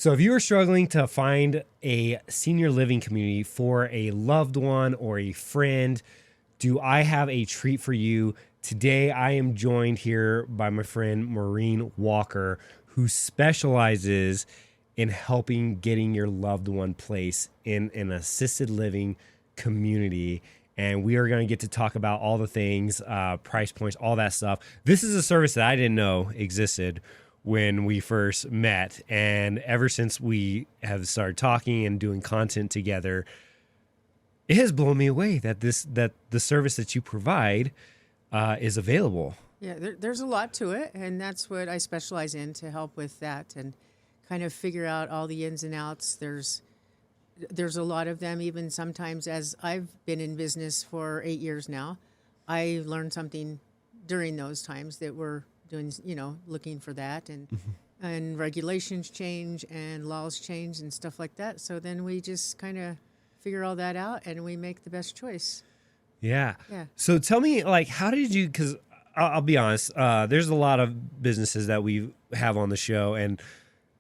So if you are struggling to find a senior living community for a loved one or a friend, do I have a treat for you? Today I am joined here by my friend Maureen Walker, who specializes in helping getting your loved one placed in an assisted living community. And we are going to get to talk about all the things, price points, all that stuff. This is a service that I didn't know existed when we first met. And ever since we have started talking and doing content together, it has blown me away that the service that you provide is available. Yeah, there's a lot to it, and that's what I specialize in, to help with that and kind of figure out all the ins and outs. There's a lot of them. Even sometimes, as I've been in business for 8 years now, I learned something during those times that we're doing, looking for that, and regulations change and laws change and stuff like that. So then we just kind of figure all that out and we make the best choice. Yeah. Yeah. So tell me, how did you, because I'll be honest, there's a lot of businesses that we have on the show, and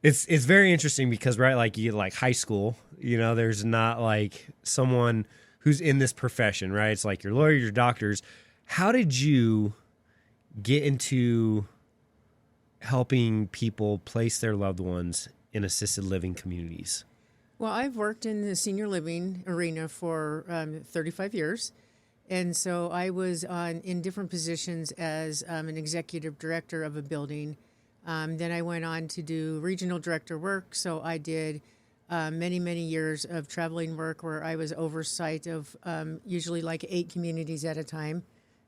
it's very interesting because, right, you get high school, there's not someone who's in this profession, right? It's your lawyers, your doctors. How did you get into helping people place their loved ones in assisted living communities? Well, I've worked in the senior living arena for 35 years. And so I was in different positions as an executive director of a building. Then I went on to do regional director work. So I did many, many years of traveling work where I was oversight of usually 8 communities at a time.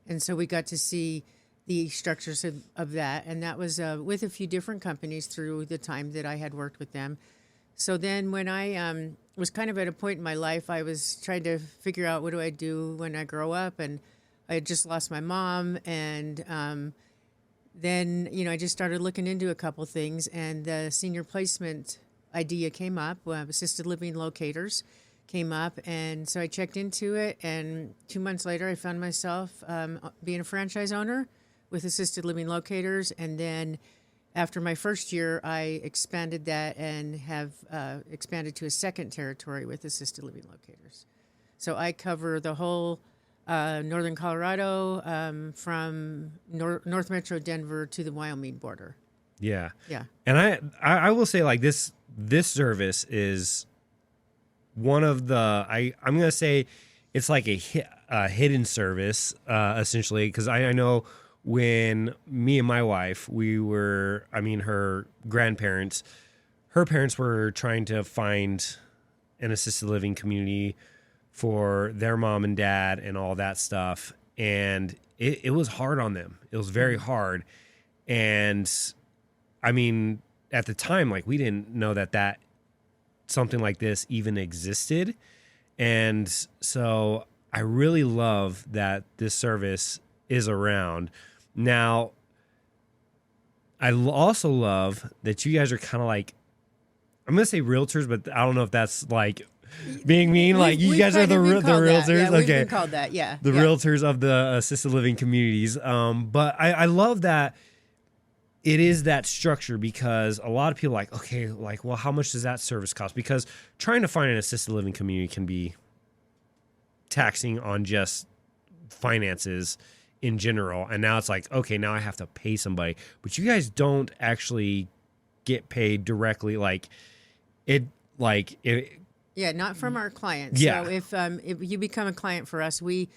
And so we got to see the structures of that. And that was with a few different companies through the time that I had worked with them. So then when I was kind of at a point in my life, I was trying to figure out what do I do when I grow up. And I had just lost my mom. And then, I just started looking into a couple things. And the senior placement idea came up. Assisted living locators came up. And so I checked into it. And 2 months later, I found myself being a franchise owner with assisted living locators. And then after my first year, I expanded that and have expanded to a second territory with assisted living locators. So I cover the whole northern Colorado, from North Metro Denver to the Wyoming border. Yeah. Yeah. And I will say this service is one of the, I'm going to say it's a hidden service, essentially, because I know when me and my wife, her grandparents, her parents were trying to find an assisted living community for their mom and dad and all that stuff. And it was hard on them. It was very hard. And at the time, we didn't know that something like this even existed. And so I really love that this service is around. Now, I also love that you guys are kind of I'm going to say realtors, but I don't know if that's being mean. You guys are the realtors. Yeah, okay. We've been called that, yeah. The realtors of the assisted living communities. But I love that it is that structure, because a lot of people well, how much does that service cost? Because trying to find an assisted living community can be taxing on just finances in general. And now it's okay, now I have to pay somebody. But you guys don't actually get paid directly. Yeah, not from our clients. Yeah. So if you become a client for us, we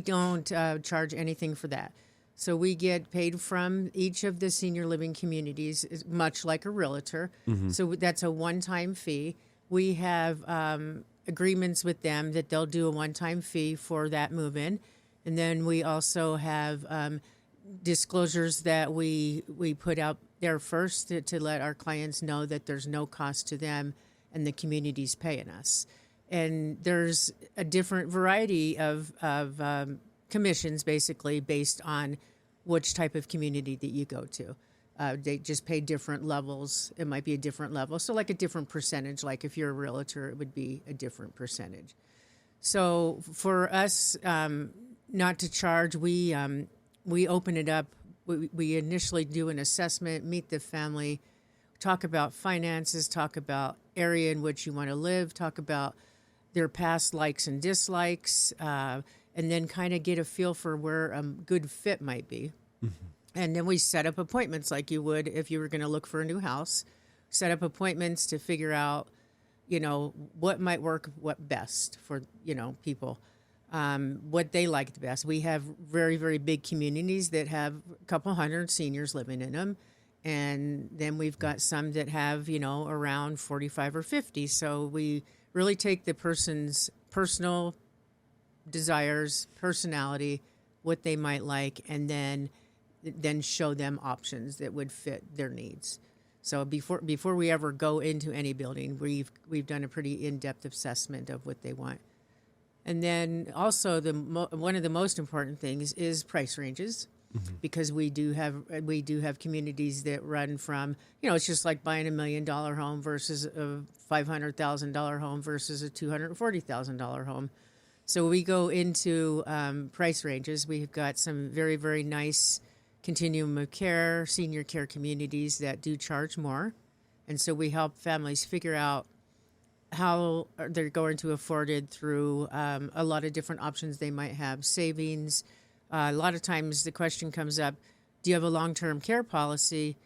don't charge anything for that. So we get paid from each of the senior living communities, much like a realtor. Mm-hmm. So that's a one-time fee. We have agreements with them that they'll do a one-time fee for that move-in. And then we also have disclosures that we put out there first to let our clients know that there's no cost to them and the community's paying us. And there's a different variety of commissions, basically, based on which type of community that you go to. They just pay different levels. It might be a different level. So a different percentage, if you're a realtor, it would be a different percentage. So for us not to charge, we open it up. We initially do an assessment, meet the family, talk about finances, talk about area in which you want to live, talk about their past likes and dislikes, and then kind of get a feel for where a good fit might be. And then we set up appointments like you would if you were going to look for a new house. Set up appointments to figure out, what might work what best for, people, what they like the best. We have very, very big communities that have a couple hundred seniors living in them. And then we've got some that have, around 45 or 50. So we really take the person's personal desires, personality, what they might like, and then show them options that would fit their needs. So before we ever go into any building, we've done a pretty in-depth assessment of what they want. And then also one of the most important things is price ranges, because we do have communities that run from, it's just like buying $1 million home versus a $500,000 home versus a $240,000 home. So we go into price ranges. We've got some very, very nice continuum of care, senior care communities that do charge more. And so we help families figure out how they're going to afford it through a lot of different options they might have, savings. A lot of times the question comes up, do you have a long-term care policy?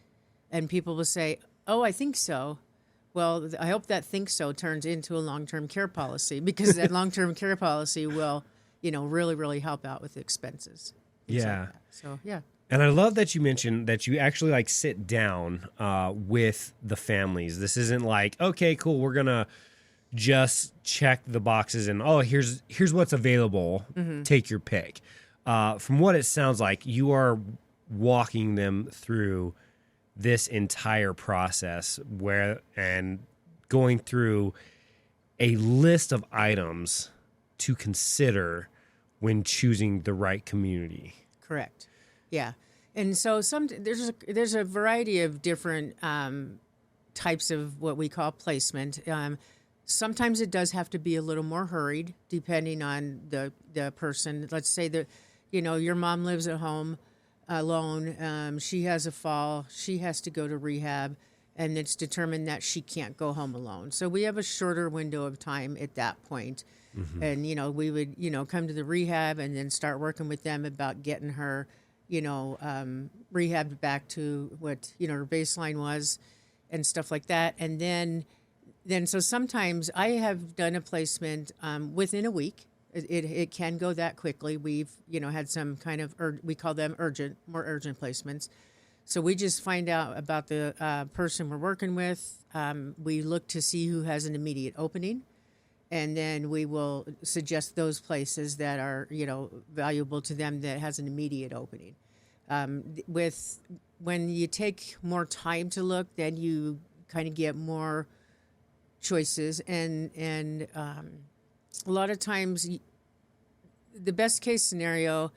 And people will say, oh, I think so. Well, I hope that think so turns into a long-term care policy, because that long-term care policy will, really, really help out with expenses. Yeah. Like so, yeah. And I love that you mentioned that you actually sit down with the families. This isn't like, okay, cool, we're going to just check the boxes and, here's what's available. Take your pick. From what it sounds like, you are walking them through this entire process and going through a list of items to consider when choosing the right community. Correct. Yeah. And so there's a variety of different types of what we call placement. Sometimes it does have to be a little more hurried depending on the person. Let's say that, your mom lives at home alone. She has a fall. She has to go to rehab, and it's determined that she can't go home alone. So we have a shorter window of time at that point. And, we would, come to the rehab and then start working with them about getting her, rehabbed back to what, her baseline was and stuff like that. And then so sometimes I have done a placement within a week. It can go that quickly. We've, had some kind of, we call them more urgent placements. So we just find out about the person we're working with. We look to see who has an immediate opening. And then we will suggest those places that are, valuable to them that has an immediate opening. When you take more time to look, then you kind of get more choices. And a lot of times, the best case scenario,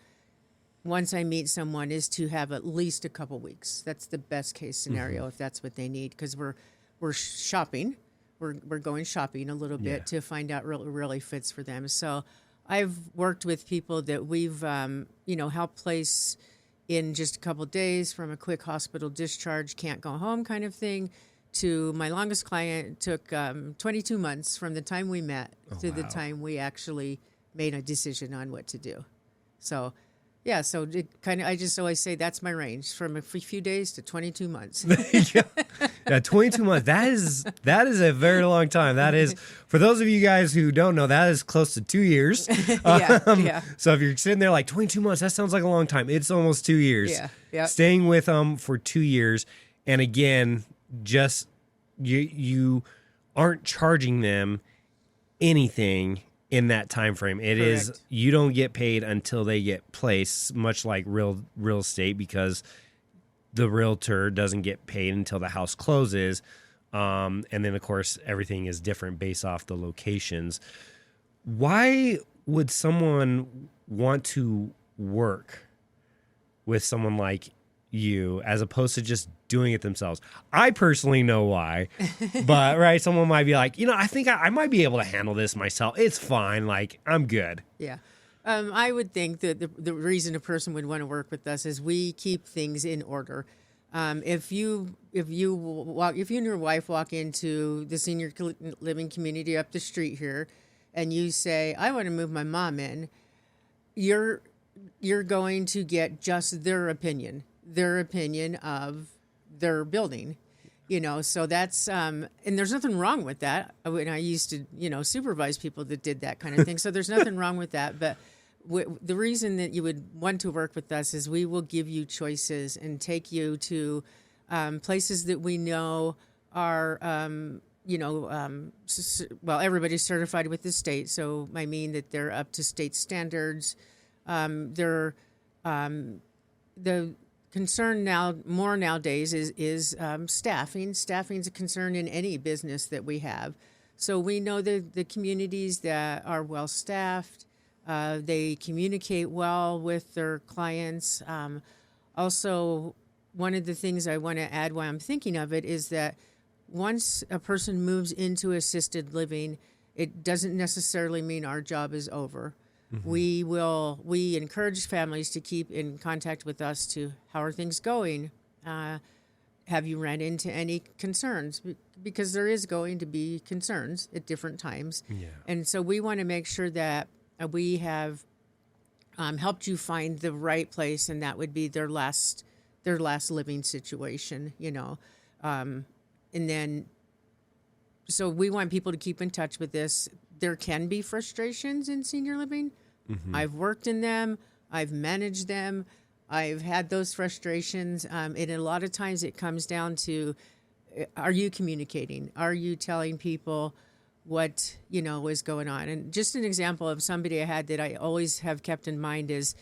once I meet someone, is to have at least a couple weeks. That's the best case scenario if that's what they need, because we're shopping. We're going shopping a little bit to find out really fits for them. So I've worked with people that we've, helped place in just a couple of days, from a quick hospital discharge, can't go home kind of thing, to my longest client took 22 months from the time we met to the time we actually made a decision on what to do. So, yeah, so it kind of, I just always say that's my range, from a few days to 22 months. Yeah, 22 months. That is a very long time. That is, for those of you guys who don't know, that is close to 2 years. Yeah. So if you're sitting there like 22 months, that sounds like a long time. It's almost 2 years. Yeah. Yep. Staying with them for 2 years. And again, just you aren't charging them anything in that time frame. It Correct. is, you don't get paid until they get placed, much like real estate, because the realtor doesn't get paid until the house closes. And then, of course, everything is different based off the locations. Why would someone want to work with someone like you as opposed to just doing it themselves? I personally know why, but right, someone might be like, I think I might be able to handle this myself. It's fine. Like, I'm good. Yeah. I would think that the reason a person would want to work with us is we keep things in order. If you and your wife walk into the senior living community up the street here, and you say, "I want to move my mom in," you're going to get just their opinion of their building. So that's and there's nothing wrong with that. I used to supervise people that did that kind of thing, so there's nothing wrong with that. But the reason that you would want to work with us is we will give you choices and take you to places that we know are well, everybody's certified with the state, so I mean that they're up to state standards. The concern more nowadays is staffing. Staffing's a concern in any business that we have. So we know that the communities that are well staffed, they communicate well with their clients. Also, one of the things I want to add while I'm thinking of it is that once a person moves into assisted living, it doesn't necessarily mean our job is over. Mm-hmm. We encourage families to keep in contact with us to how are things going? Have you ran into any concerns? Because there is going to be concerns at different times. Yeah. And so we want to make sure that we have helped you find the right place, and that would be their last living situation, and then, so we want people to keep in touch with this. There can be frustrations in senior living. Mm-hmm. I've worked in them. I've managed them. I've had those frustrations. And a lot of times it comes down to, are you communicating? Are you telling people what, is going on? And just an example of somebody I had that I always have kept in mind is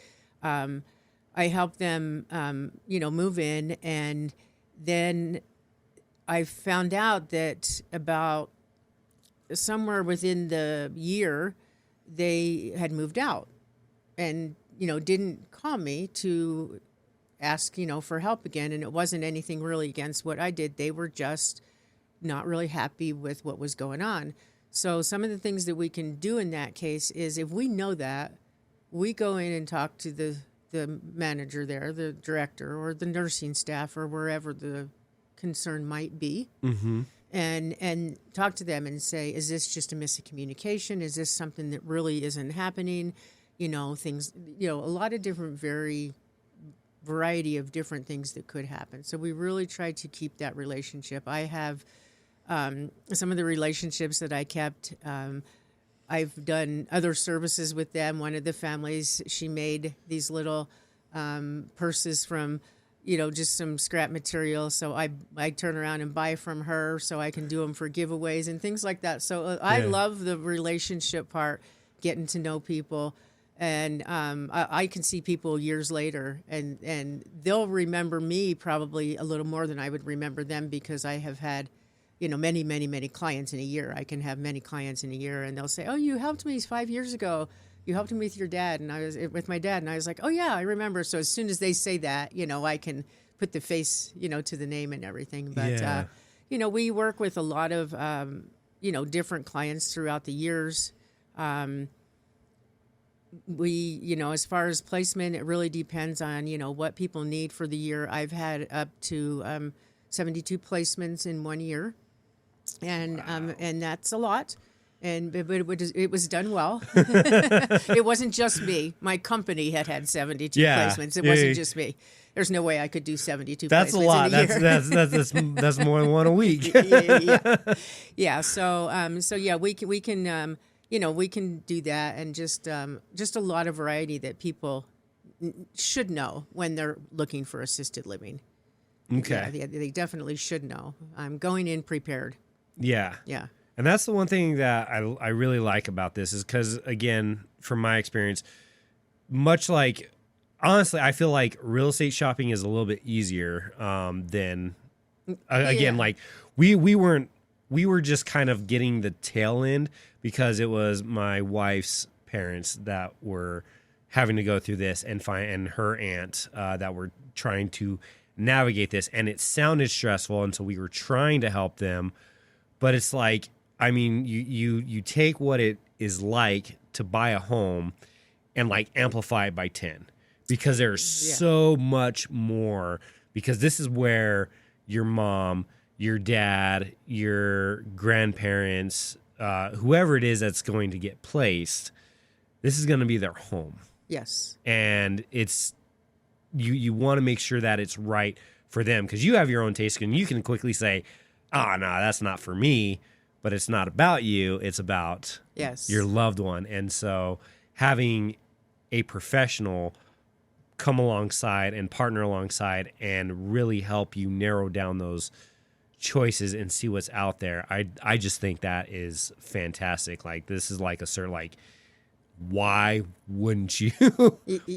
I helped them, move in, and then I found out that about somewhere within the year, they had moved out and, didn't call me to ask, for help again. And it wasn't anything really against what I did. They were just not really happy with what was going on. So some of the things that we can do in that case is, if we know that, we go in and talk to the manager there, the director, or the nursing staff, or wherever the concern might be, mm-hmm. and talk to them and say, is this just a miscommunication? Is this something that really isn't happening? Things, a lot of different variety of different things that could happen. So we really try to keep that relationship. I have some of the relationships that I kept. I've done other services with them. One of the families, she made these little purses from just some scrap material. So I turn around and buy from her so I can do them for giveaways and things like that. So I love the relationship part, getting to know people. And I can see people years later, and they'll remember me probably a little more than I would remember them, because I have had, many, many, many clients in a year. I can have many clients in a year, and they'll say, "Oh, you helped me 5 years ago. You helped me with your dad," and I was with my dad, and I was like, "Oh yeah, I remember." So as soon as they say that, I can put the face, to the name and everything. But we work with a lot of different clients throughout the years. We, as far as placement, it really depends on what people need for the year. I've had up to 72 placements in 1 year, and wow. And that's a lot. But it was done well. It wasn't just me. My company had 72 placements. It wasn't just me. There's no way I could do 72 that's placements a lot. in a year. That's more than one a week. Yeah. So we can we can do that, and just a lot of variety that people should know when they're looking for assisted living. Okay. Yeah, they definitely should know. I'm going in prepared. Yeah. Yeah. And that's the one thing that I really like about this, is because, again, from my experience, much like, honestly, I feel like real estate shopping is a little bit easier than, again, like we were just kind of getting the tail end, because it was my wife's parents that were having to go through this, and her aunt that were trying to navigate this. And it sounded stressful, and so we were trying to help them. But it's like, I mean, you take what it is like to buy a home and like amplify it by 10, because there's so much more because this is where your mom, your dad, your grandparents, whoever it is that's going to get placed, this is going to be their home. Yes. And it's you want to make sure that it's right for them, because you have your own taste and you can quickly say, oh, no, that's not for me. But it's not about you. It's about your loved one. And so having a professional come alongside and partner alongside and really help you narrow down those choices and see what's out there, I just think that is fantastic. Like, this is like a certain, like, why wouldn't you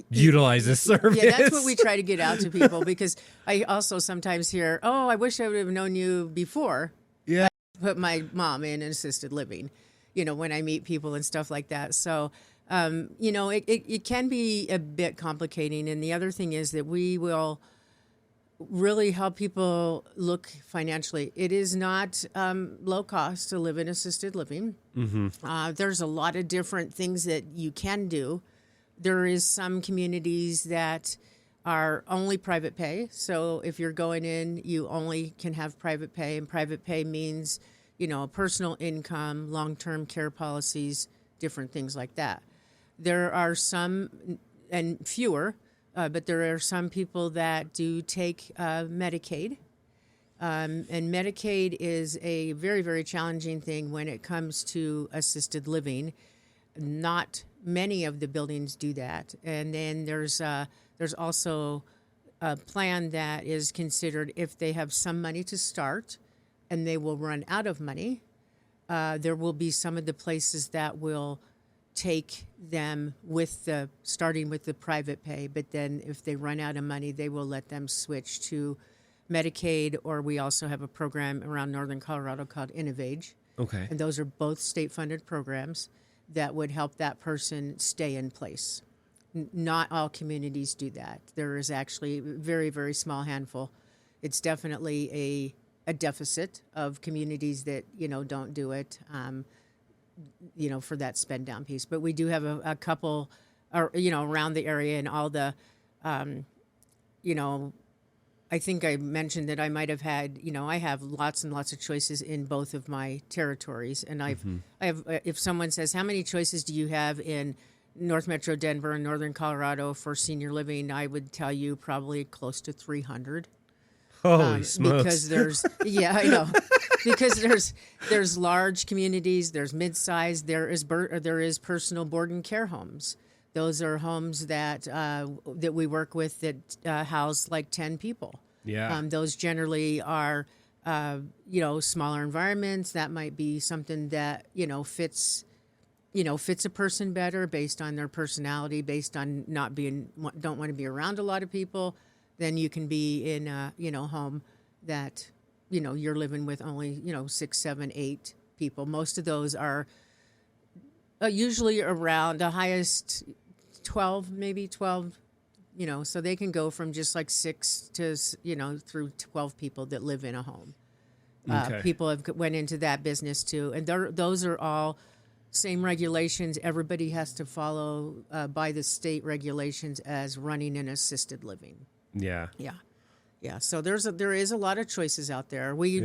utilize this service? Yeah, that's what we try to get out to people, because I also sometimes hear, oh, I wish I would have known you before. Yeah. I put my mom in assisted living, when I meet people and stuff like that. So, it can be a bit complicating. And the other thing is that we will really help people look financially. It is not low cost to live in assisted living. Mm-hmm. There's a lot of different things that you can do. There is some communities that are only private pay. So if you're going in, you only can have private pay. And private pay means, personal income, long-term care policies, different things like that. There are some, and fewer, but there are some people that do take Medicaid. And Medicaid is a very, very challenging thing when it comes to assisted living. Not many of the buildings do that. And then there's also a plan that is considered if they have some money to start and they will run out of money. There will be some of the places that will take them starting with the private pay, but then if they run out of money, they will let them switch to Medicaid, or we also have a program around Northern Colorado called Innovage. Okay. And those are both state-funded programs that would help that person stay in place. Not all communities do that. There is actually a very, very small handful. It's definitely a deficit of communities that, don't do it. For that spend down piece. But we do have a couple, around the area, and all the, I think I mentioned that I might have had, I have lots and lots of choices in both of my territories. And I have, if someone says, how many choices do you have in North Metro Denver and Northern Colorado for senior living, I would tell you probably close to 300. Holy smokes. Because there's, I know. Because there's large communities, there's mid-sized, there is personal board and care homes. Those are homes that we work with that house like 10 people. Yeah. Those generally are smaller environments. That might be something that fits a person better based on their personality, based on don't want to be around a lot of people. Then you can be in a home that you're living with only 6, 7, 8 people. Most of those are usually around the highest 12, maybe 12. So they can go from just like 6 to through 12 people that live in a home. Okay. People have went into that business too, and those are all same regulations. Everybody has to follow by the state regulations as running an assisted living. Yeah. Yeah. Yeah. So there is a lot of choices out there. We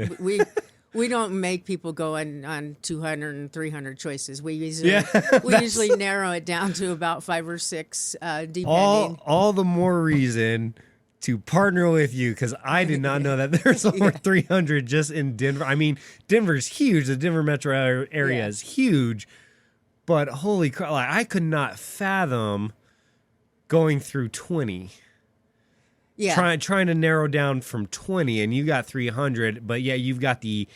don't make people go on 200 and 300 choices. We usually narrow it down to about 5 or 6, depending. All the more reason to partner with you, because I did not know that there's over 300 just in Denver. I mean, Denver's huge. The Denver metro area is huge, but holy crap! Like, I could not fathom going through 20. Yeah. Trying to narrow down from 20, and you got 300, but yeah, you've got the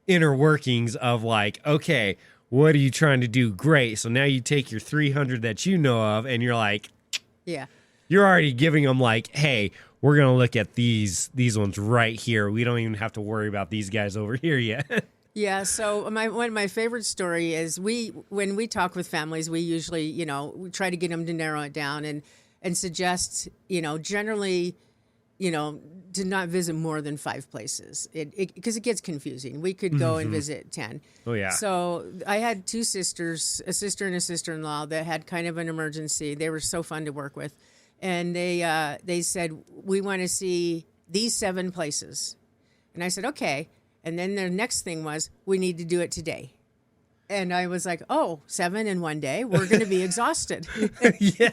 inner workings of like, okay, what are you trying to do? Great. So now you take your 300 that you know of, and you're like, yeah, you're already giving them like, hey, we're going to look at these ones right here. We don't even have to worry about these guys over here yet. Yeah. So one of my favorite story is when we talk with families, we usually, we try to get them to narrow it down and suggest, generally, to not visit more than 5 places, because it gets confusing. We could go and visit 10. Oh yeah. So I had 2 sisters, a sister and a sister-in-law, that had kind of an emergency. They were so fun to work with, and they said, we want to see these 7 places. And I said, okay. And then the next thing was, we need to do it today. And I was like, oh, 7 in one day? We're going to be exhausted. Yeah.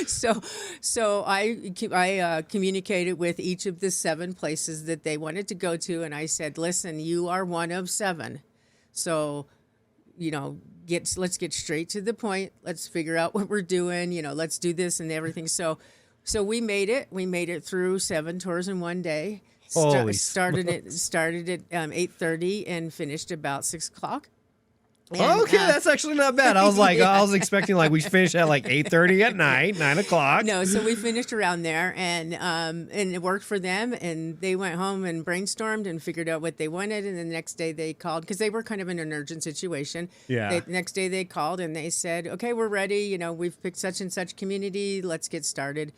So I communicated with each of the 7 places that they wanted to go to. And I said, listen, you are one of 7. So, let's get straight to the point. Let's figure out what we're doing. Let's do this and everything. So we made it. We made it through 7 tours in one day. Started at 8:30 and finished about 6 o'clock. And, okay, that's actually not bad. I was like, I was expecting like we finished at like 8:30 at night, 9 o'clock. No, so we finished around there, and it worked for them. And they went home and brainstormed and figured out what they wanted. And the next day they called because they were kind of in an urgent situation. Yeah. The next day they called and they said, "Okay, we're ready. We've picked such and such community. Let's get started."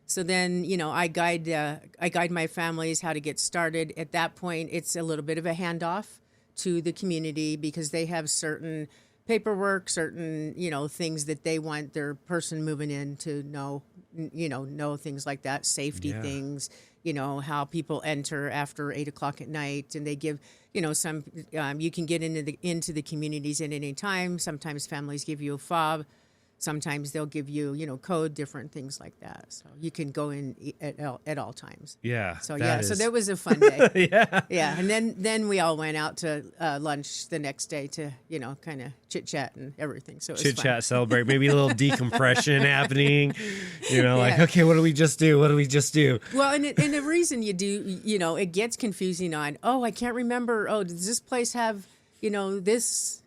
So then, I guide my families how to get started. At that point, it's a little bit of a handoff to the community because they have certain paperwork, certain, things that they want their person moving in to know things like that, safety things, how people enter after 8 o'clock at night. And they give, some, you can get into the communities at any time. Sometimes families give you a fob. Sometimes they'll give you, code, different things like that. So you can go in at all times. Yeah. So so that was a fun day. Yeah. Yeah. And then we all went out to lunch the next day to, kind of chit chat and everything. So it was Chit fun. chat, celebrate, maybe a little decompression happening. Like, okay, what do we just do? What do we just do? Well, and the reason you do, it gets confusing on, I can't remember. Oh, does this place have, this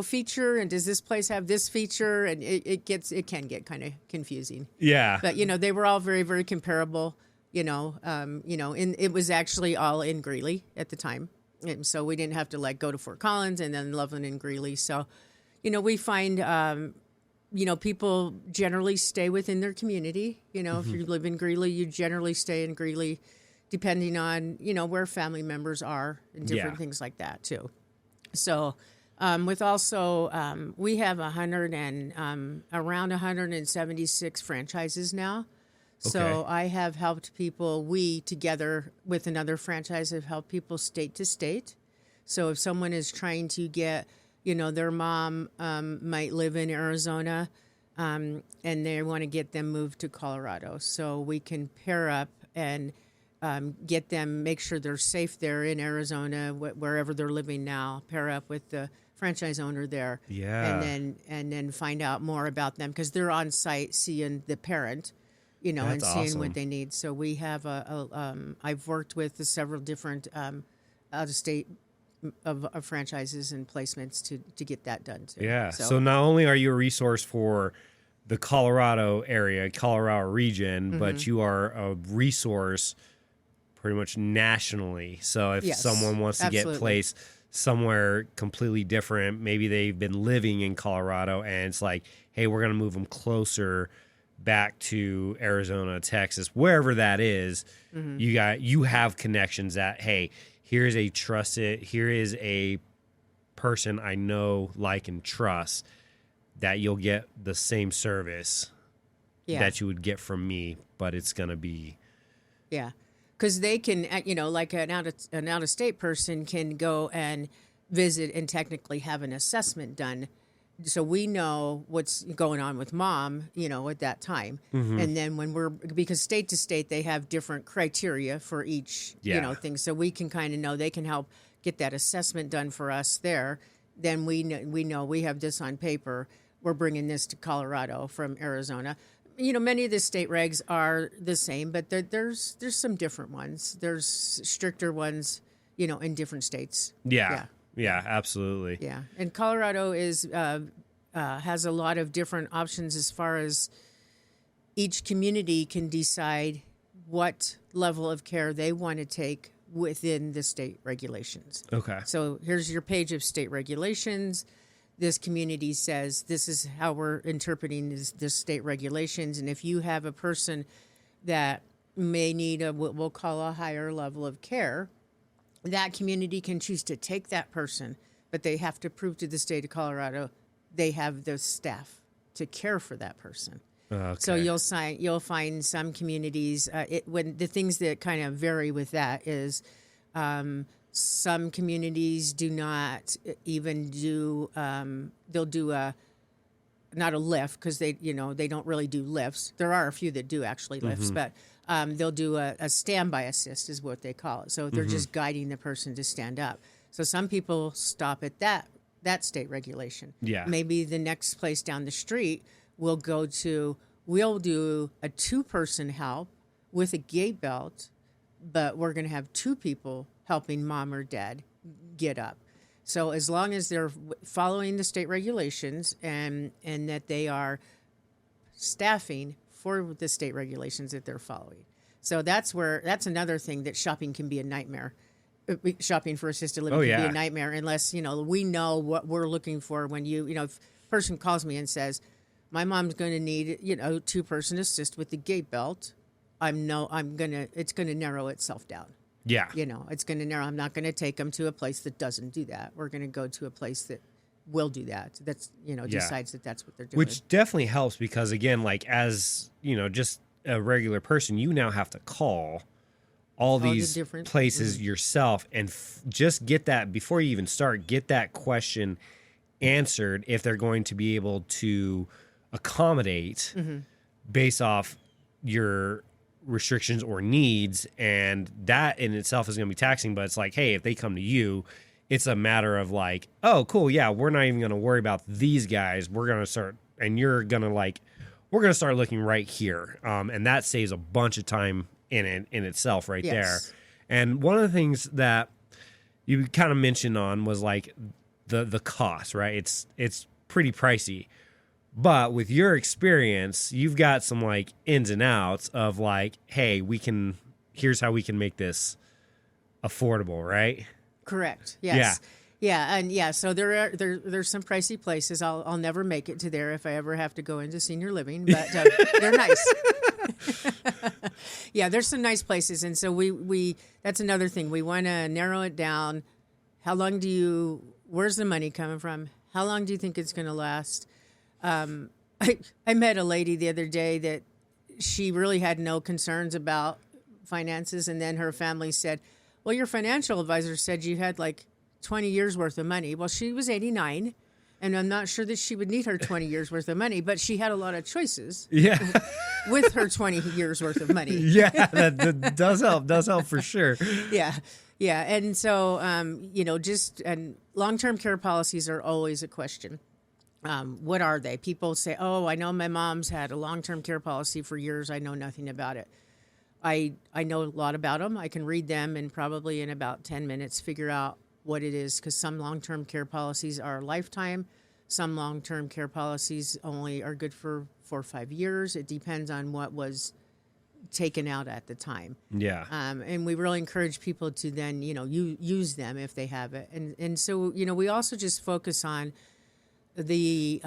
feature, and does this place have this feature? And it can get kind of confusing. Yeah. But they were all very, very comparable. And it was actually all in Greeley at the time, and so we didn't have to go to Fort Collins and then Loveland and Greeley. So, we find people generally stay within their community. If you live in Greeley, you generally stay in Greeley, depending on where family members are and different things like that too. So. We have around 176 franchises now. So I have helped people, we together with another franchise have helped people state to state. So if someone is trying to get, their mom might live in Arizona and they want to get them moved to Colorado. So we can pair up and get them, make sure they're safe there in Arizona, wherever they're living now, pair up with the franchise owner there, and then find out more about them because they're on site seeing the parent, and seeing what they need. So we have I've worked with several different out of state of franchises and placements to get that done too. Yeah. So not only are you a resource for the Colorado area, Colorado region, but you are a resource pretty much nationally. So if someone wants to get placed somewhere completely different, maybe they've been living in Colorado and it's like, hey, we're going to move them closer back to Arizona, Texas, wherever that is. You have connections that, hey, here is a person I know, like, and trust that you'll get the same service that you would get from me, but it's going to be because they can, like an out-of-state person can go and visit and technically have an assessment done. So we know what's going on with mom, at that time. And then because state to state, they have different criteria for each, thing. So we can kind of know they can help get that assessment done for us there. Then we know we have this on paper. We're bringing this to Colorado from Arizona. Many of the state regs are the same, but there's some different ones. There's stricter ones, in different states. Yeah, absolutely. Yeah, and Colorado has a lot of different options as far as each community can decide what level of care they want to take within the state regulations. Okay. So here's your page of state regulations. This community says this is how we're interpreting this state regulations. And if you have a person that may need what we'll call a higher level of care, that community can choose to take that person, but they have to prove to the state of Colorado they have the staff to care for that person. So Okay. you'll find some communities when the things that kind of vary with that is some communities do not even do they'll do a not a lift because they don't really do lifts. There are a few that do actually lifts, but they'll do a standby assist is what they call it. So they're just guiding the person to stand up. So some people stop at that state regulation. Yeah. Maybe the next place down the street we'll do a 2-person help with a gait belt, but we're going to have 2 people helping mom or dad get up. So as long as they're following the state regulations and that they are staffing for the state regulations that they're following. So that's another thing that shopping can be a nightmare. Shopping for assisted living can be a nightmare unless, we know what we're looking for when if a person calls me and says, my mom's going to need, 2-person assist with the gait belt. It's going to narrow itself down. Yeah. It's going to narrow. I'm not going to take them to a place that doesn't do that. We're going to go to a place that will do that. That's, decides that that's what they're doing. Which definitely helps because, again, like as, just a regular person, you now have to call all these different places yourself and just get that, before you even start, get that question answered if they're going to be able to accommodate based off your restrictions or needs. And that in itself is going to be taxing, but it's like, hey, if they come to you, it's a matter of like, oh, cool, yeah, we're not even going to worry about these guys. We're going to start, and you're going to we're going to start looking right here. And that saves a bunch of time in itself right there. And one of the things that you kind of mentioned on was like the cost, right? It's pretty pricey. But with your experience, you've got some like ins and outs of like, hey, here's how we can make this affordable, right? Correct. Yes. Yeah. And so there's some pricey places. I'll never make it to there if I ever have to go into senior living, but they're nice. Yeah, there's some nice places. And so we that's another thing. We want to narrow it down. Where's the money coming from? How long do you think it's going to last? I met a lady the other day that she really had no concerns about finances. And then her family said, well, your financial advisor said you had like 20 years worth of money. Well, she was 89 and I'm not sure that she would need her 20 years worth of money, but she had a lot of choices with her 20 years worth of money. Yeah, that does help for sure. Yeah. And so, and long-term care policies are always a question. What are they? People say, oh, I know my mom's had a long-term care policy for years. I know nothing about it. I know a lot about them. I can read them and probably in about 10 minutes figure out what it is, because some long-term care policies are lifetime. Some long-term care policies only are good for 4 or 5 years. It depends on what was taken out at the time. Yeah. And we really encourage people to then, use them if they have it. And so, we also just focus on the,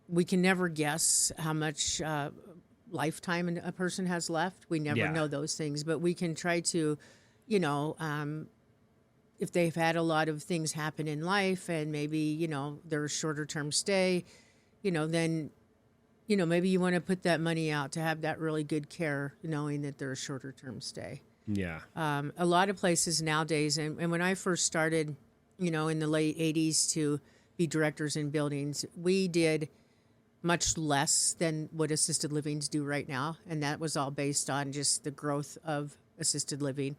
we can never guess how much lifetime a person has left. We never know those things, but we can try to, if they've had a lot of things happen in life and maybe, they're a shorter term stay, then, maybe you want to put that money out to have that really good care, knowing that they're a shorter term stay. Yeah. A lot of places nowadays, and when I first started, in the late 80s to be directors in buildings, we did much less than what assisted livings do right now. And that was all based on just the growth of assisted living.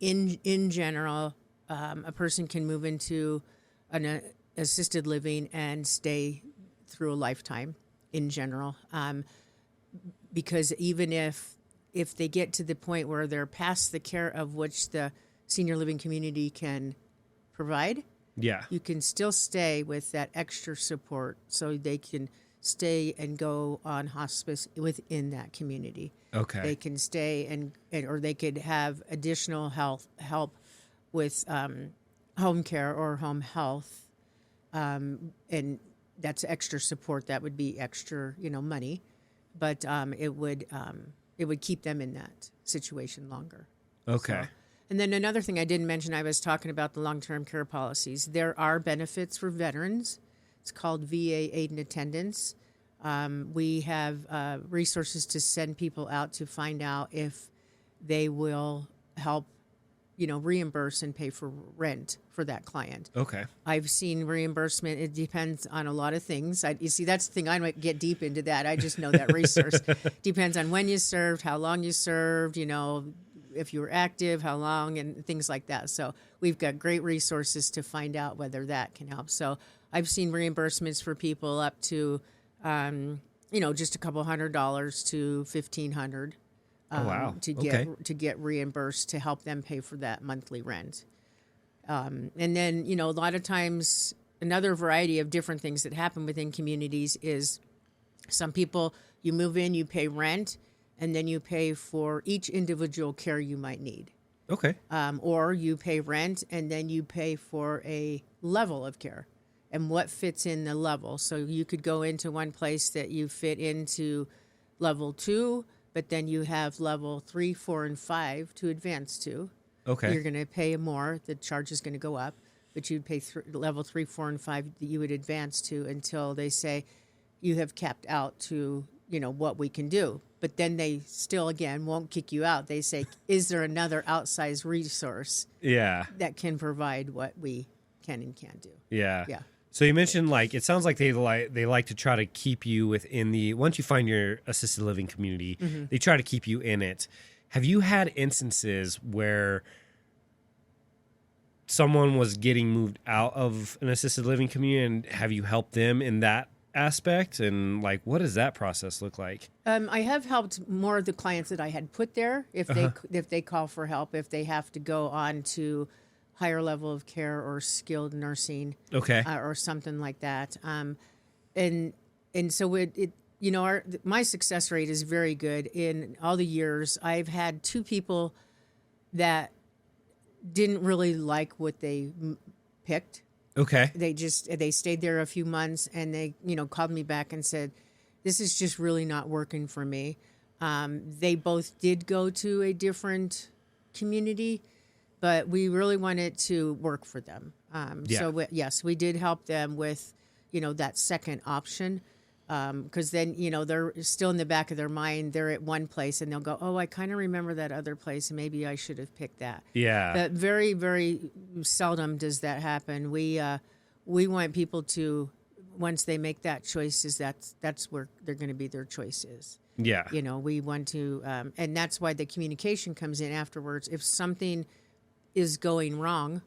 In general, a person can move into an assisted living and stay through a lifetime in general. Because even if they get to the point where they're past the care of which the senior living community can provide, you can still stay with that extra support so they can stay and go on hospice within that community. Okay. They can stay or they could have additional help with home care or home health. And that's extra support. That would be extra, money, but it would keep them in that situation longer. Okay. So, and then another thing I didn't mention, I was talking about the long-term care policies. There are benefits for veterans. It's called VA aid and attendance. We have resources to send people out to find out if they will help, reimburse and pay for rent for that client. Okay. I've seen reimbursement. It depends on a lot of things. You see, that's the thing. I might get deep into that. I just know that resource depends on when you served, how long you served, if you were active, how long, and things like that. So we've got great resources to find out whether that can help. So I've seen reimbursements for people up to, just a couple $100 to $1,500. Oh, wow. To get reimbursed to help them pay for that monthly rent. And then, a lot of times another variety of different things that happen within communities is some people, you move in, you pay rent, and then you pay for each individual care you might need. Okay. Or you pay rent and then you pay for a level of care and what fits in the level. So you could go into one place that you fit into level 2, but then you have level 3, 4, and 5 to advance to. Okay. You're going to pay more. The charge is going to go up, but you'd pay level 3, 4, and 5 that you would advance to until they say you have capped out to, what we can do. But then they still, again, won't kick you out. They say, is there another outsized resource that can provide what we can and can't do? Yeah. Yeah. So you mentioned it sounds like they like to try to keep you within once you find your assisted living community, they try to keep you in it. Have you had instances where someone was getting moved out of an assisted living community, and have you helped them in that aspect? And what does that process look like? I have helped more of the clients that I had put there if they call for help, if they have to go on to higher level of care or skilled nursing, or something like that. And so my success rate is very good. In all the years, I've had 2 people that didn't really like what they picked. Okay. They stayed there a few months and they, called me back and said, this is just really not working for me. They both did go to a different community, but we really wanted to work for them. So yes, we did help them with, that second option. Because then, they're still in the back of their mind. They're at one place and they'll go, oh, I kind of remember that other place. And maybe I should have picked that. Yeah. But very, very seldom does that happen. We want people to, once they make that choice, that's where they're going to be, their choice is. Yeah. We want to, and that's why the communication comes in afterwards. If something is going wrong,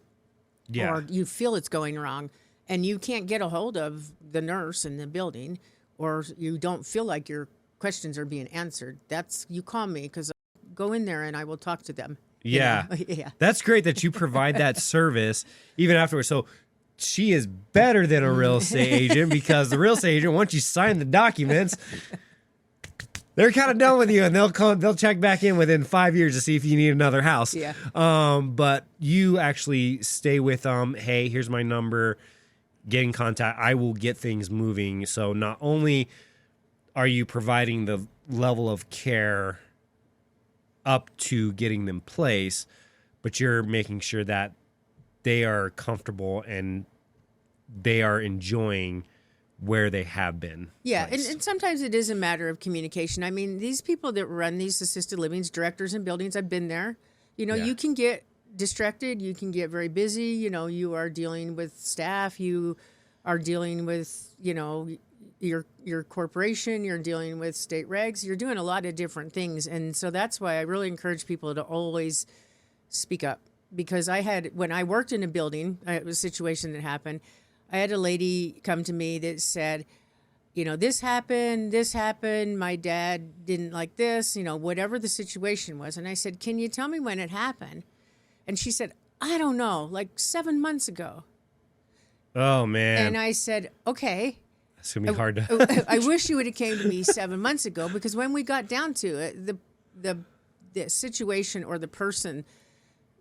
or you feel it's going wrong, and you can't get a hold of the nurse in the building, or you don't feel like your questions are being answered, you call me, because I'll go in there and I will talk to them. Yeah. Yeah. That's great that you provide that service even afterwards. So she is better than a real estate agent, because the real estate agent, once you sign the documents, they're kind of done with you, and they'll check back in within 5 years to see if you need another house. Yeah. But you actually stay with them. Hey, here's my number. Get in contact. I will get things moving. So not only are you providing the level of care up to getting them placed, but you're making sure that they are comfortable and they are enjoying where they have been. Yeah, and sometimes it is a matter of communication. I mean, these people that run these assisted livings, directors in buildings, I've been there. You can get distracted. You can get very busy. You are dealing with staff. You are dealing with, your corporation. You're dealing with state regs. You're doing a lot of different things. And so that's why I really encourage people to always speak up. Because when I worked in a building, it was a situation that happened. I had a lady come to me that said, this happened, my dad didn't like this, whatever the situation was. And I said, can you tell me when it happened? And she said, I don't know, 7 months ago. Oh, man. And I said, okay. It's going to be hard to... I wish you would have came to me 7 months ago, because when we got down to it, the situation or the person,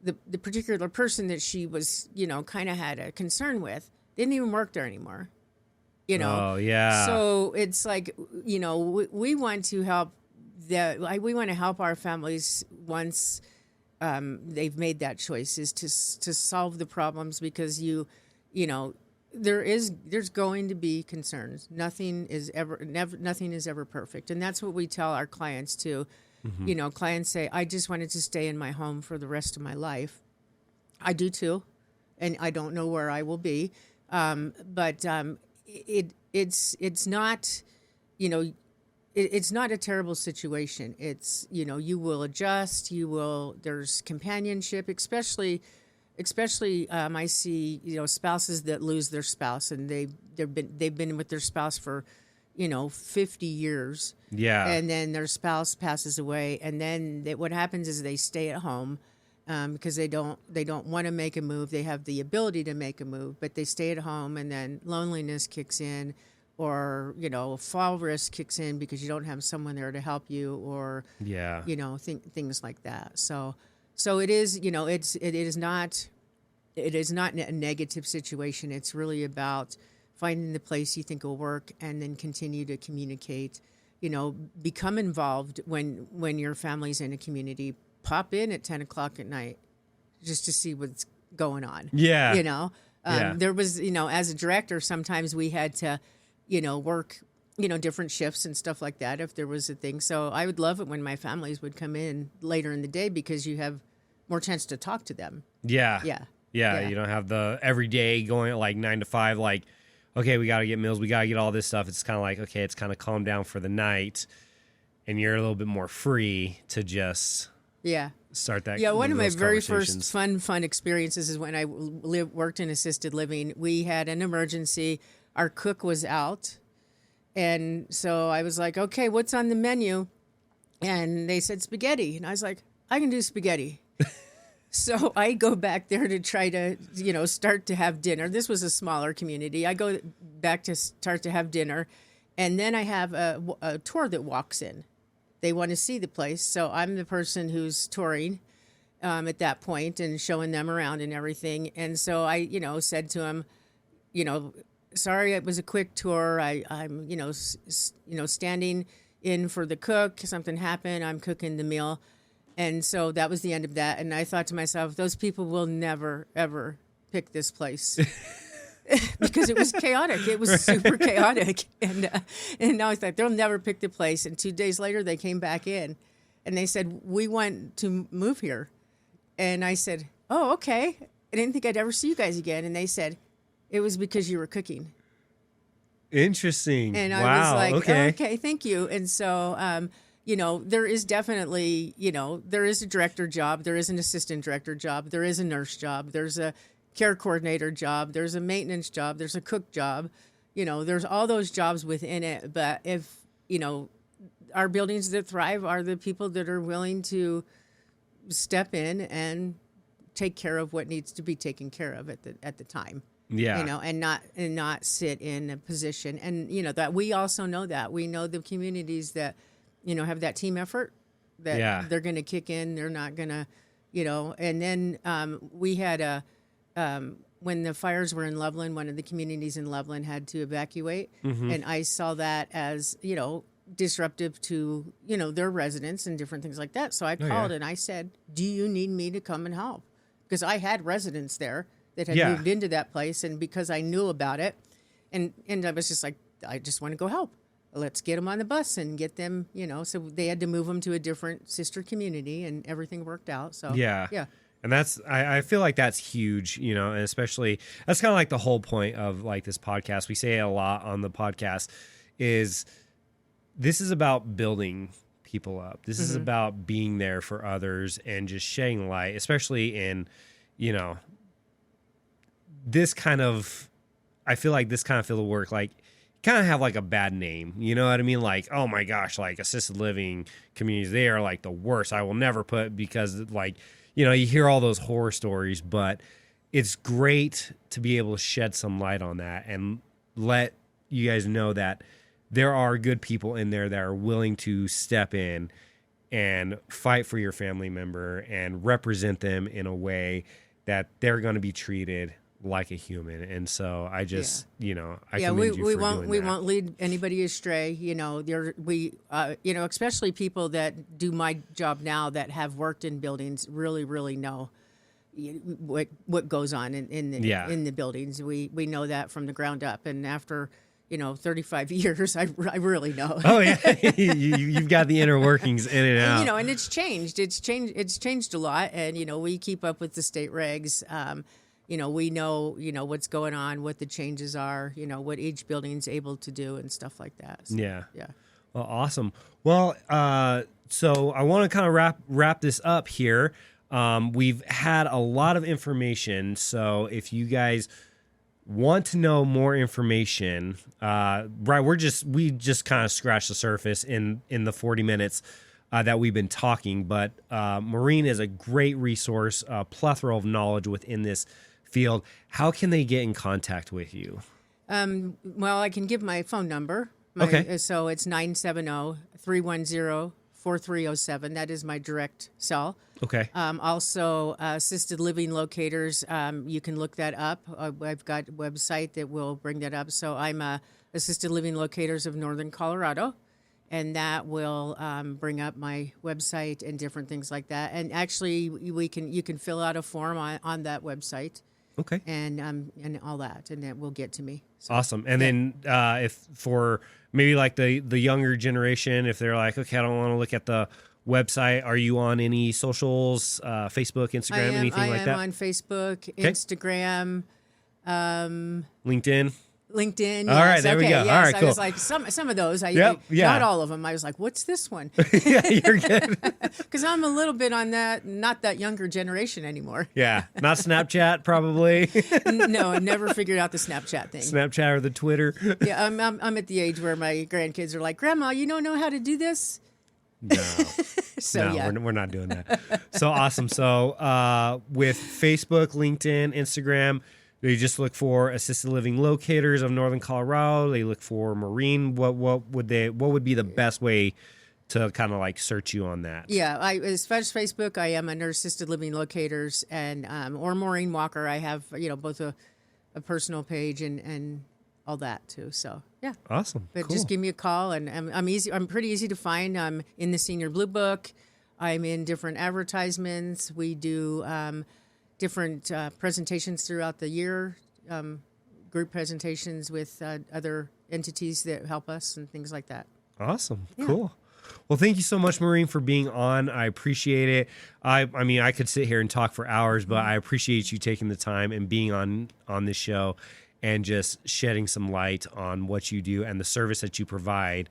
the particular person that she was, kind of had a concern with, didn't even work there anymore. Oh, yeah. So it's we want to help we want to help our families once they've made that choice, is to solve the problems, because there's going to be concerns. Nothing is ever perfect, and that's what we tell our clients too. Clients say, I just wanted to stay in my home for the rest of my life. I do too, and I don't know where I will be, but it's not, it's not a terrible situation. It's, you will adjust, there's companionship, especially I see, spouses that lose their spouse, and they've been with their spouse for, 50 years. Yeah. And then their spouse passes away, and then what happens is they stay at home because they don't want to make a move. They have the ability to make a move, but they stay at home, and then loneliness kicks in, or fall risk kicks in because you don't have someone there to help you, or things like that. So it is, it is not a negative situation. It's really about finding the place you think will work, and then continue to communicate. Become involved when your family's in a community. Pop in at 10 o'clock at night just to see what's going on. Yeah. There was, as a director, sometimes we had to, work, different shifts and stuff like that if there was a thing. So I would love it when my families would come in later in the day, because you have more chance to talk to them. Yeah. You don't have the every day going at like 9 to 5, like, okay, we got to get meals, we got to get all this stuff. It's kind of like, okay, it's kind of calmed down for the night, and you're a little bit more free to just start that. Yeah, one of my very first fun experiences is when I worked in assisted living. We had an emergency. Our cook was out, and so I was like, okay, what's on the menu? And they said spaghetti, and I was like, I can do spaghetti. So I go back there to try to, start to have dinner. This was a smaller community. I go back to start to have dinner, and then I have a tour that walks in. They want to see the place, so I'm the person who's touring at that point and showing them around and everything. And so I, said to him, sorry, it was a quick tour. I'm, standing in for the cook. Something happened. I'm cooking the meal. And so that was the end of that. And I thought to myself, those people will never, ever pick this place. Because it was chaotic. It was super chaotic. And now I thought, they'll never pick the place. And 2 days later, they came back in. And they said, we want to move here. And I said, oh, okay. I didn't think I'd ever see you guys again. And they said, it was because you were cooking. Interesting. And I was like, okay, thank you. And so, there is definitely, there is a director job. There is an assistant director job. There is a nurse job. There's a care coordinator job. There's a maintenance job. There's a cook job. There's all those jobs within it. But if, our buildings that thrive are the people that are willing to step in and take care of what needs to be taken care of at the time. Yeah. And not sit in a position. And, that we also know that. We know the communities that, have that team effort, that they're going to kick in. They're not going to, and then we had when the fires were in Loveland, one of the communities in Loveland had to evacuate. Mm-hmm. And I saw that as, disruptive to, their residents and different things like that. So I called and I said, do you need me to come and help? Because I had residents there that had moved into that place. And because I knew about it, and I was just like, I just want to go help. Let's get them on the bus and get them, so they had to move them to a different sister community, and everything worked out. So, yeah. And that's, I feel like that's huge, and especially, that's kind of like the whole point of like this podcast. We say it a lot on the podcast is this is about building people up. This is about being there for others and just shedding light, especially in, this kind of, I feel like this kind of field of work, like, kind of have like a bad name, you know what I mean? Like, oh my gosh, like assisted living communities, they are like the worst. I will never put, because like, you hear all those horror stories, but it's great to be able to shed some light on that and let you guys know that there are good people in there that are willing to step in and fight for your family member and represent them in a way that they're going to be treated like a human. And so I just, I commend you for doing we that. won't lead anybody astray. Especially people that do my job now that have worked in buildings really, really know what goes on in the buildings. We know that from the ground up, and after 35 years, I really know. Oh yeah, you've got the inner workings in and out. And it's changed. It's changed a lot, and we keep up with the state regs. We know what's going on, what the changes are, what each building's able to do, and stuff like that. So, yeah. Yeah. Well, awesome. Well, so I want to kind of wrap this up here. We've had a lot of information, so if you guys want to know more information, right, we just kind of scratched the surface in the 40 minutes that we've been talking, but Maureen is a great resource, a plethora of knowledge within this field. How can they get in contact with you? Well, I can give my phone number. Okay. So it's 970-310-4307. That is my direct cell. Okay. Also, assisted living locators, you can look that up. I've got a website that will bring that up. So I'm Assisted Living Locators of Northern Colorado, and that will bring up my website and different things like that. And actually, you can fill out a form on that website. Okay. And all that, and that will get to me. So, awesome. And then if for maybe like the younger generation, if they're like, okay, I don't want to look at the website, are you on any socials, Facebook, Instagram, anything like that? I am on Facebook, Instagram, LinkedIn. LinkedIn. All right, there we go. Yes, all right, cool. I was like, some of those. Yeah. Not all of them. I was like, what's this one? Yeah, you're good. Because I'm a little bit on that, not that younger generation anymore. Yeah, not Snapchat probably. No, I never figured out the Snapchat thing. Snapchat or the Twitter. Yeah, I'm at the age where my grandkids are like, Grandma, you don't know how to do this? No. So no, yeah, we're not doing that. So awesome. So with Facebook, LinkedIn, Instagram, they just look for Assisted Living Locators of Northern Colorado. They look for Maureen. What would be the best way to kind of like search you on that? Yeah, as far as Facebook, I am under Assisted Living Locators and or Maureen Walker. I have both a personal page and all that too. So yeah, awesome. But cool. just give me a call, and I'm easy. I'm pretty easy to find. I'm in the Senior Blue Book. I'm in different advertisements. We do different presentations throughout the year, group presentations with other entities that help us and things like that. Awesome. Yeah. Cool. Well, thank you so much, Maureen, for being on. I appreciate it. I mean, I could sit here and talk for hours, but I appreciate you taking the time and being on this show and just shedding some light on what you do and the service that you provide.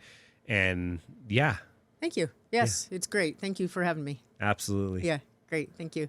And yeah. Thank you. Yes, yeah. It's great. Thank you for having me. Absolutely. Yeah, great. Thank you.